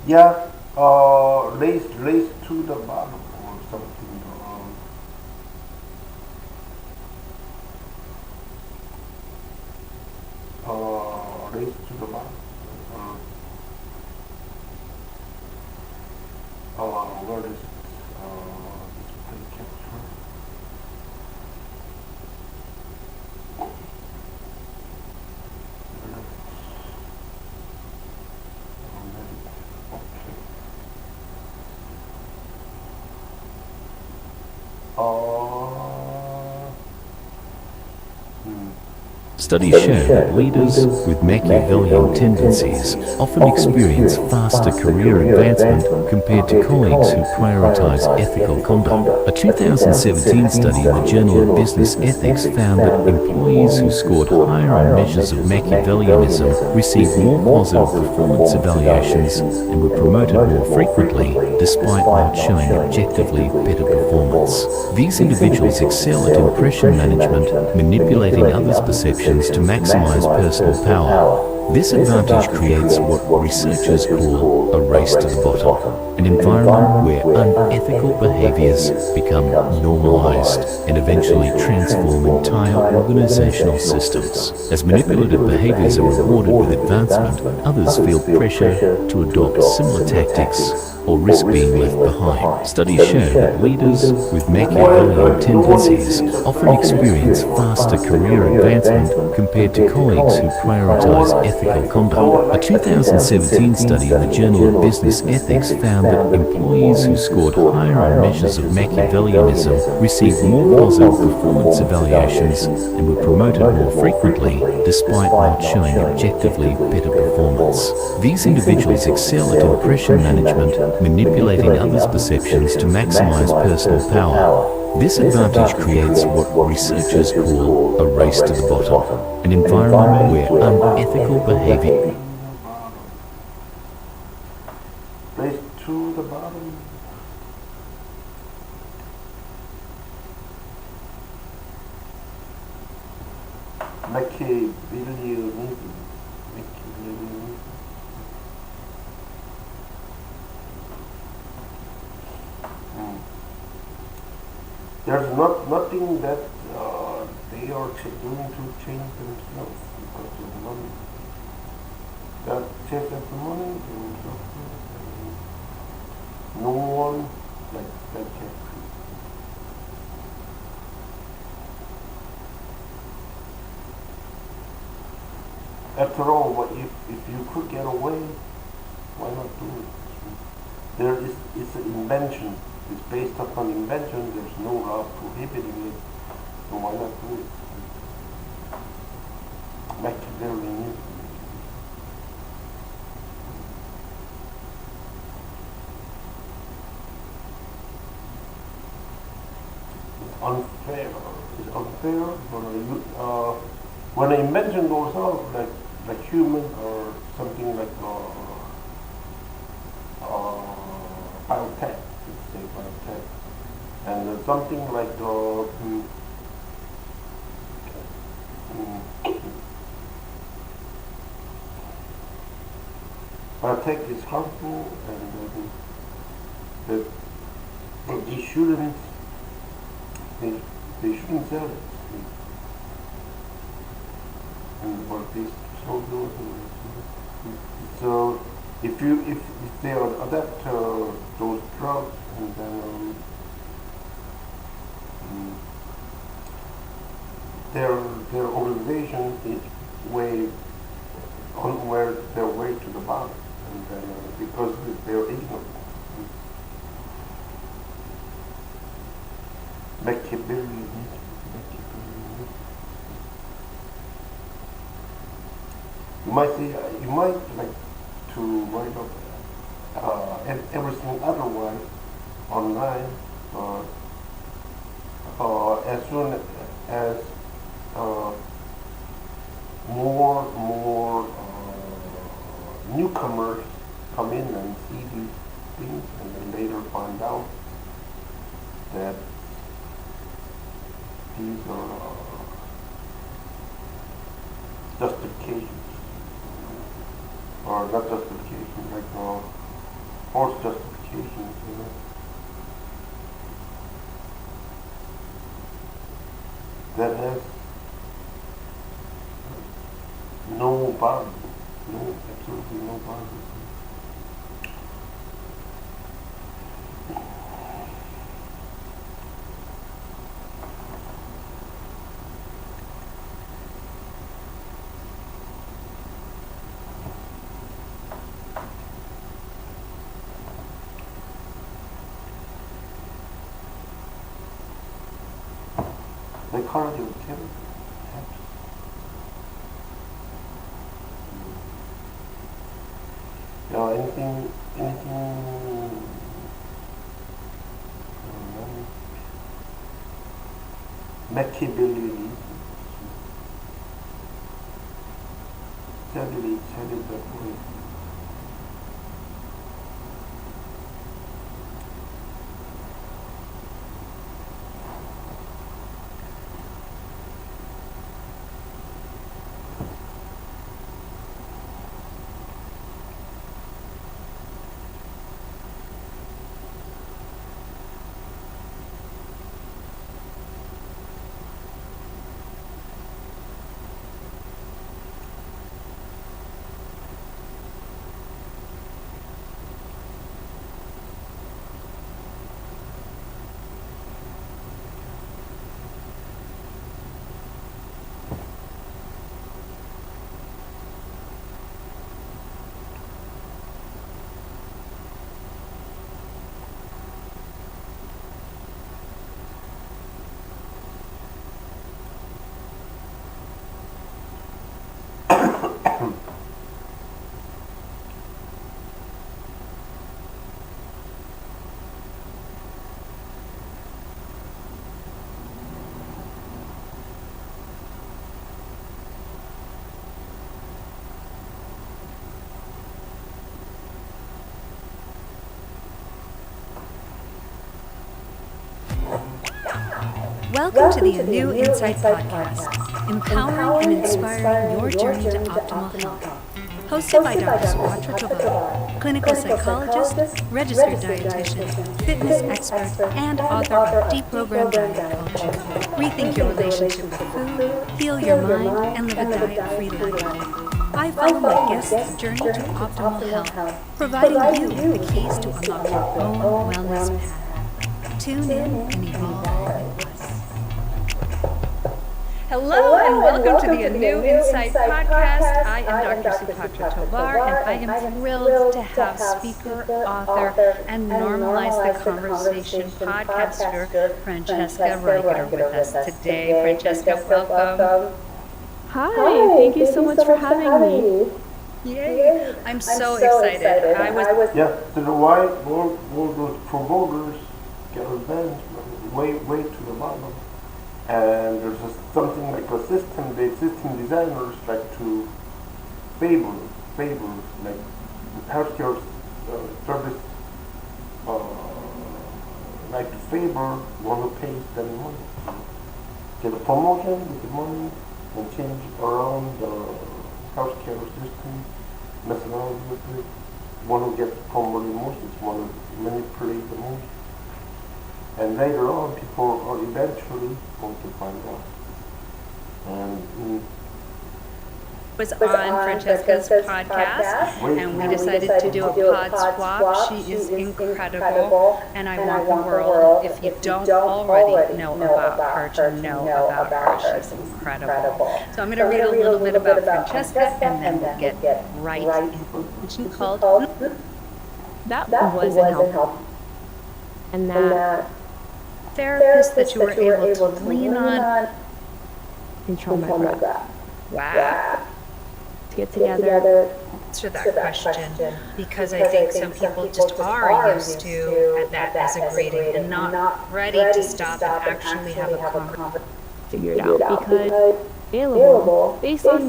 Yeah, race to the bottom or something. Race to the bottom. Uh, where is it? Display capture. Okay. Hmm. Studies show that leaders with Machiavellian tendencies often experience faster career advancement compared to colleagues who prioritize ethical conduct. A 2017 study in the Journal of Business Ethics found that employees who scored higher on measures of Machiavellianism received more positive performance evaluations and were promoted more frequently, despite not showing objectively better performance. These individuals excel at impression management, manipulating others' perceptions to maximize personal power. This advantage creates what researchers call a race to the bottom, an environment where unethical behaviors become normalized and eventually transform entire organizational systems. As manipulative behaviors are rewarded with advancement, others feel pressure to adopt similar tactics or risk being left behind. Studies show that leaders with Machiavellian tendencies often experience faster career advancement compared to colleagues who prioritize ethical conduct. A 2017 study in the Journal of Business Ethics found that employees who scored higher on measures of Machiavellianism received more positive performance evaluations and were promoted more frequently, despite not showing objectively better performance. These individuals excel at impression management, manipulating others' perceptions to maximize personal power. This advantage creates what researchers call a race to the bottom, an environment where unethical behavior. Race to the bottom. Machiavellianism. Machiavellianism. Mm. There's nothing that they are doing to change themselves because of the money. That chase after money, they will suffer. No one like that can create. After all, if you could get away, why not do it? There is it's an invention. It's based upon invention. There's no law prohibiting it. So why not do it? Machiavellianism. It's unfair. It's unfair when an invention goes out, like human or something like biotech, let's say biotech, and something like biotech is harmful, and that they shouldn't they shouldn't sell it. And what these soldiers so if they adapt those drugs and then their organization is way on where their way to the bottom and then because they're ignorant. Machiavellian. You might like to write up everything otherwise online, but as soon as more newcomers come in and see these things, and then later find out that these are justifications, or not justification, like false justifications, you know, that has no bounds, no, absolutely no bounds. They call it activity, perhaps. Anything, Machiavellianism, sadly, it's headed that way. Welcome to the New Insight Podcast, empowering and inspiring your journey to optimal health. Hosted by Dr. Suatra Tovar, clinical psychologist, registered dietitian, fitness expert, and author of Deprogram Diet Culture. Rethink your relationship with food, heal your mind, and live a diet-free life. I follow my guests' journey to optimal health, providing you with the keys to unlock your own wellness path. Tune in and evolve with us. Hello and welcome to the New Insight Podcast. I am Dr. Suatra Tovar, and I am thrilled to have speaker, author, and Normalize the Conversation podcaster Francesca Reichert with us today. Francesca, welcome. Hi, thank you so much for having me. Yay! I'm so excited. Yeah, so the why all those promoters get advanced way to the bottom. And there's something like a system, the system designers like to favor like healthcare service like to favor one who pays them money. Get a promotion with the money and change around the healthcare system methodology with it. One who gets promoted most is one who manipulates the most. And later on, people are eventually going to find out. And was on Francesca's podcast, and we decided to do a pod swap. She is incredible, and I want the world, if you don't already know about her, to know about her. She's incredible. So I'm going to read a little bit about Francesca, and then we'll get right into it. She called That wasn't help. And that therapist that you were able to lean on. control my breath. Wow. To get together. Answer that question, because I think some people just are used to that as a greeting and not ready to stop and actually have a conversation. Figure it out because available based on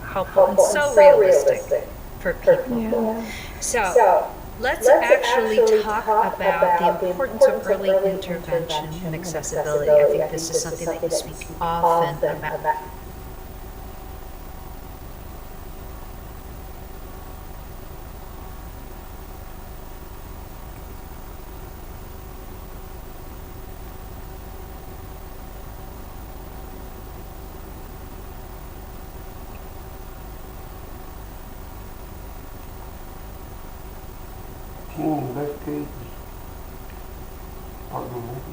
Helpful and so realistic for people. yeah. So let's actually talk about the importance of early intervention and accessibility. I think this is something that you speak often about. team investigates Department.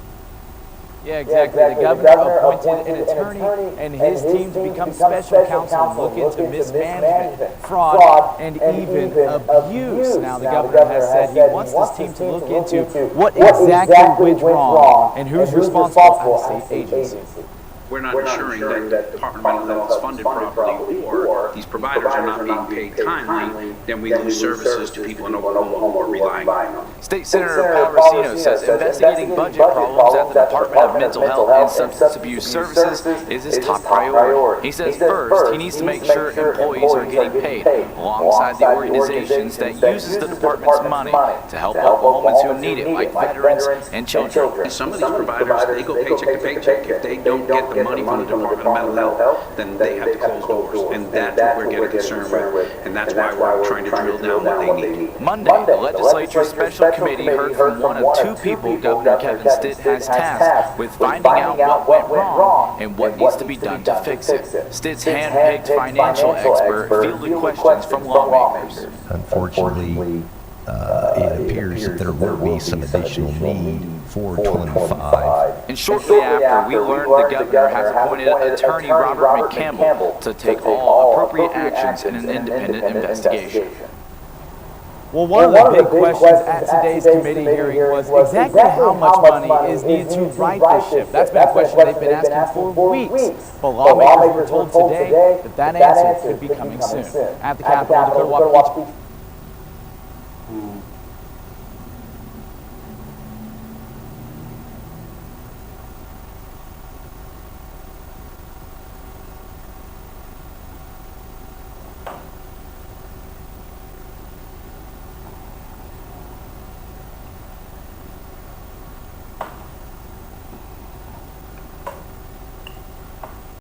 Yeah, exactly. The governor appointed an attorney and his team to become special counsel and look into mismanagement, fraud, and even abuse. Now, the governor has said he wants this team to look into what exactly went wrong and who's responsible at a state agency. We're not ensuring that the Department of Mental Health is funded properly, or these providers are not being paid timely, then we lose services to people in Oklahoma who are relying on them. State Senator Palmerino says investigating budget problems at the Department of Mental Health and Substance Abuse Services is his top priority. He says first, he needs to make sure employees are getting paid alongside the organizations that uses the department's money to help Oklahomans who need it, like veterans and children. And some of these providers, they go paycheck to paycheck. If they don't get the money from the Department of Mental Health, then they have to close doors. And that's what we're getting concerned with. And that's why we're trying to drill down what they need. Monday, the legislature's special committee heard from one of two people Governor Kevin Stitt has tasked with finding out what went wrong and what needs to be done to fix it. Stitt's hand-picked financial expert fielded questions from lawmakers. Unfortunately, it appears that there will be some additional need for 25. And shortly after, we learned the governor has appointed attorney Robert McCampbell to take all appropriate actions in an independent investigation. Well, one of the big questions at today's committee hearing was exactly how much money is needed to right this ship. That's been a question they've been asking for weeks. But lawmakers were told today that answer could be coming soon. At the Capitol, Dakota Walker.